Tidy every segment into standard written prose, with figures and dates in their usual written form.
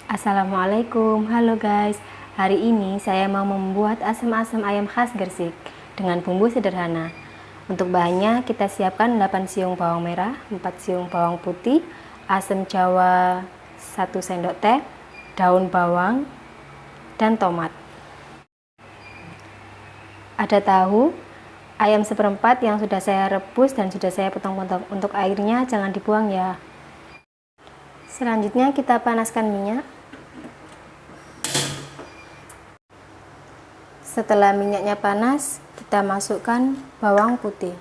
Assalamualaikum, halo guys. Hari ini saya mau membuat asam-asam ayam khas Gresik dengan bumbu sederhana. Untuk bahannya kita siapkan 8 siung bawang merah, 4 siung bawang putih, asam jawa 1 sendok teh, daun bawang, dan tomat. Ada tahu, ayam seperempat yang sudah saya rebus dan sudah saya potong-potong. Untuk airnya jangan dibuang ya. Selanjutnya kita panaskan minyak. Setelah minyaknya panas, kita masukkan bawang putih.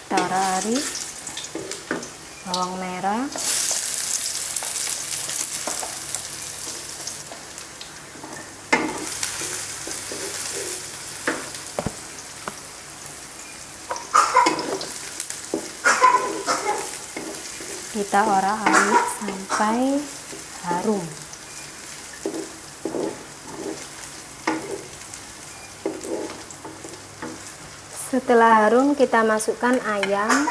Kita orak-arik bawang merah, kita orak-arik sampai harum. Setelah harum, kita masukkan ayam.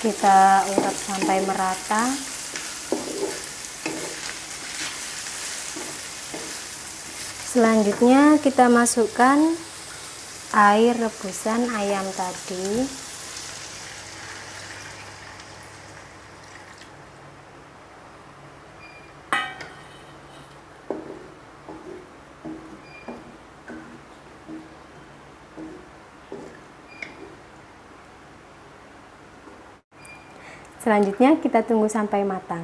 Kita ulek sampai merata. Selanjutnya kita masukkan air rebusan ayam tadi. Selanjutnya kita tunggu sampai matang.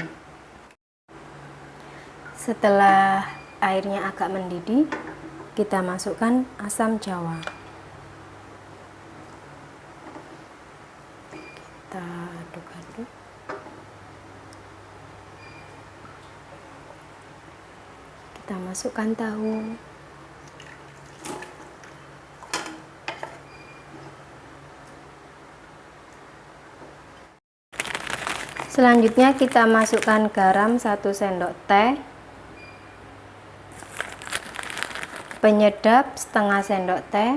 Setelah airnya agak mendidih, kita masukkan asam jawa. Kita aduk-aduk. Kita masukkan tahu. Selanjutnya kita masukkan garam 1 sendok teh, penyedap setengah sendok teh,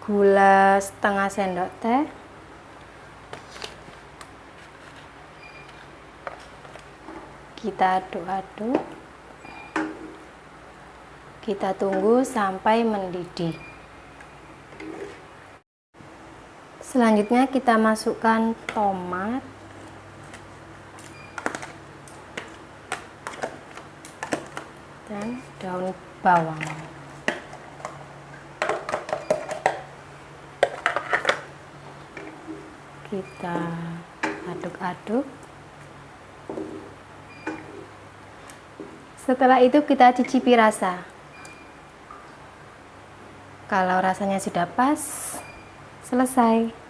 gula setengah sendok teh, kita aduk-aduk, kita tunggu sampai mendidih. Selanjutnya kita masukkan tomat, dan daun bawang. Kita aduk-aduk. Setelah itu kita cicipi rasa. Kalau rasanya sudah pas, selesai.